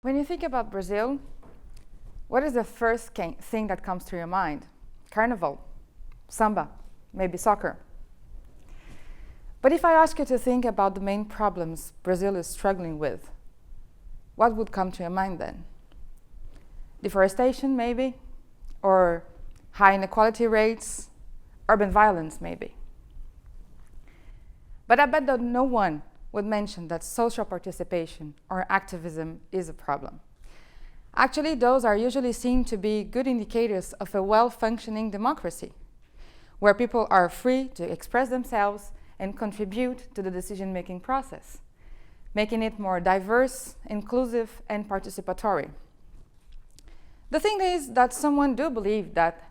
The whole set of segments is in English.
When you think about Brazil, what is the first thing that comes to your mind? Carnival, samba, maybe soccer. But if I ask you to think about the main problems Brazil is struggling with, what would come to your mind then? Deforestation, maybe? Or high inequality rates? Urban violence, maybe? But I bet that no one would mention that social participation or activism is a problem. Actually, those are usually seen to be good indicators of a well-functioning democracy, where people are free to express themselves and contribute to the decision-making process, making it more diverse, inclusive, and participatory. The thing is that someone do believe that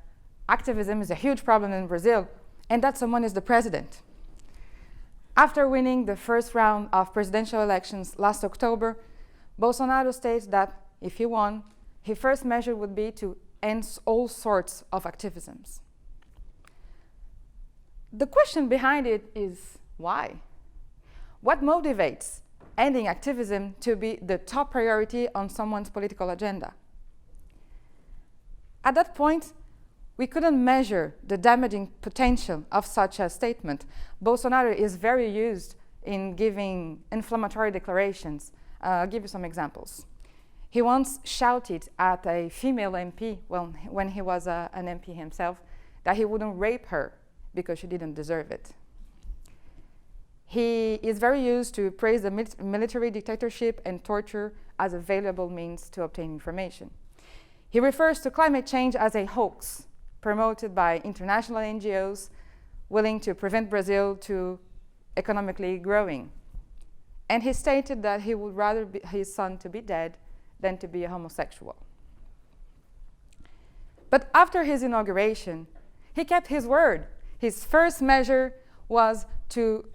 activism is a huge problem in Brazil, and that someone is the president. After winning the first round of presidential elections last October, Bolsonaro states that if he won, his first measure would be to end all sorts of activisms. The question behind it is why? What motivates ending activism to be the top priority on someone's political agenda? At that point, we couldn't measure the damaging potential of such a statement. Bolsonaro is very used in giving inflammatory declarations. I'll give you some examples. He once shouted at a female MP, when he was an MP himself, that he wouldn't rape her because she didn't deserve it. He is very used to praise the military dictatorship and torture as available means to obtain information. He refers to climate change as a hoax promoted by international NGOs willing to prevent Brazil to economically growing. And he stated that he would rather his son to be dead than to be a homosexual. But after his inauguration, he kept his word. His first measure was to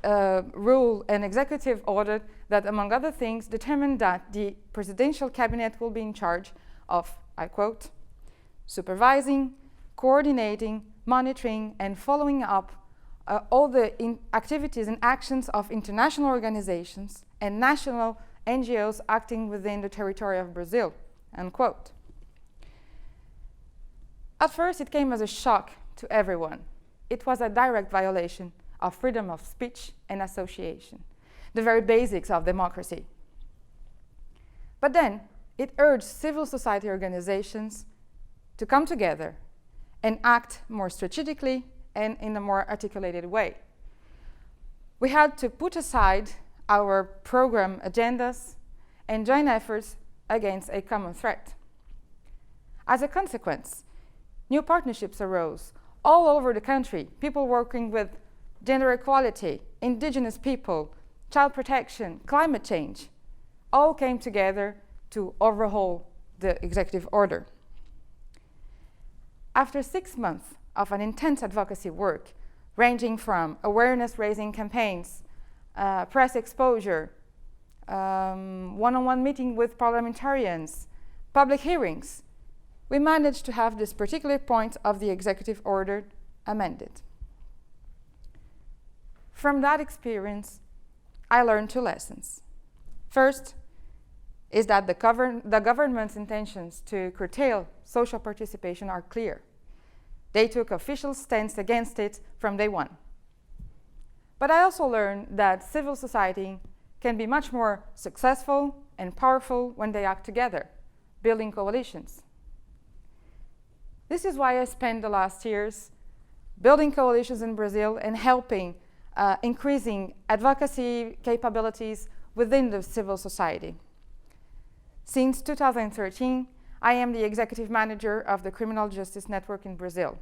rule an executive order that, among other things, determined that the presidential cabinet will be in charge of, I quote, supervising, coordinating, monitoring, and following up all the activities and actions of international organizations and national NGOs acting within the territory of Brazil, unquote. At first, it came as a shock to everyone. It was a direct violation of freedom of speech and association, the very basics of democracy. But then, it urged civil society organizations to come together and act more strategically and in a more articulated way. We had to put aside our program agendas and join efforts against a common threat. As a consequence, new partnerships arose all over the country, people working with gender equality, indigenous people, child protection, climate change, all came together to overhaul the executive order. After 6 months of an intense advocacy work, ranging from awareness-raising campaigns, press exposure, one-on-one meeting with parliamentarians, public hearings, we managed to have this particular point of the executive order amended. From that experience, I learned 2 lessons. First is that the government's intentions to curtail social participation are clear. They took official stance against it from day one. But I also learned that civil society can be much more successful and powerful when they act together, building coalitions. This is why I spent the last years building coalitions in Brazil and helping increasing advocacy capabilities within the civil society. Since 2013, I am the executive manager of the Criminal Justice Network in Brazil.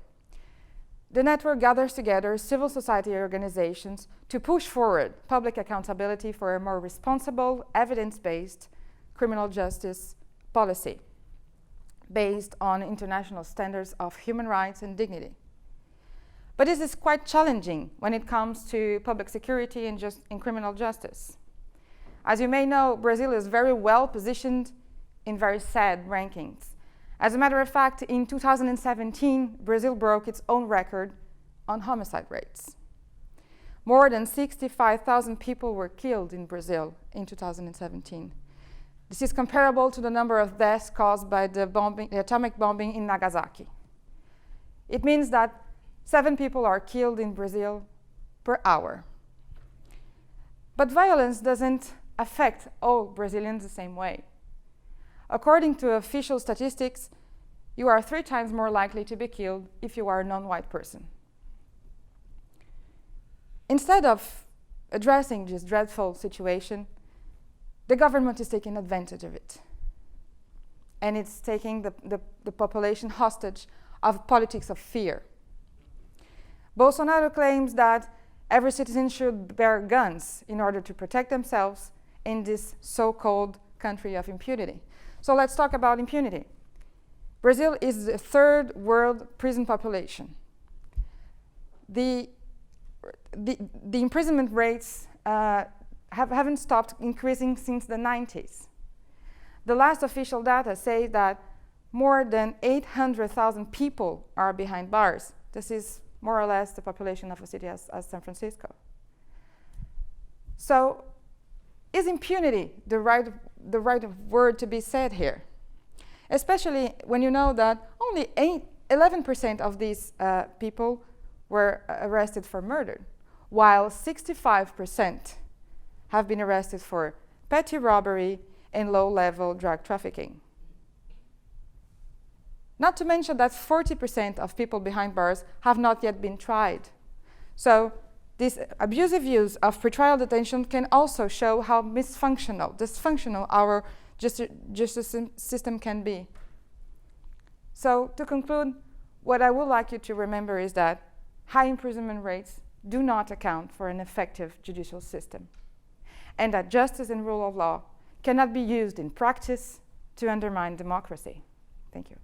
The network gathers together civil society organizations to push forward public accountability for a more responsible, evidence-based criminal justice policy based on international standards of human rights and dignity. But this is quite challenging when it comes to public security and criminal justice. As you may know, Brazil is very well positioned in very sad rankings. As a matter of fact, in 2017, Brazil broke its own record on homicide rates. More than 65,000 people were killed in Brazil in 2017. This is comparable to the number of deaths caused by the atomic bombing in Nagasaki. It means that 7 people are killed in Brazil per hour. But violence doesn't affect all Brazilians the same way. According to official statistics, you are 3 times more likely to be killed if you are a non-white person. Instead of addressing this dreadful situation, the government is taking advantage of it. And it's taking the population hostage of politics of fear. Bolsonaro claims that every citizen should bear guns in order to protect themselves in this so-called country of impunity. So let's talk about impunity. Brazil is the 3rd world prison population. The imprisonment rates haven't stopped increasing since the 90s. The last official data say that more than 800,000 people are behind bars. This is more or less the population of a city as San Francisco. So, is impunity the right word to be said here? Especially when you know that only 11% of these people were arrested for murder, while 65% have been arrested for petty robbery and low-level drug trafficking. Not to mention that 40% of people behind bars have not yet been tried. So this abusive use of pretrial detention can also show how dysfunctional our justice system can be. So to conclude, what I would like you to remember is that high imprisonment rates do not account for an effective judicial system, and that justice and rule of law cannot be used in practice to undermine democracy. Thank you.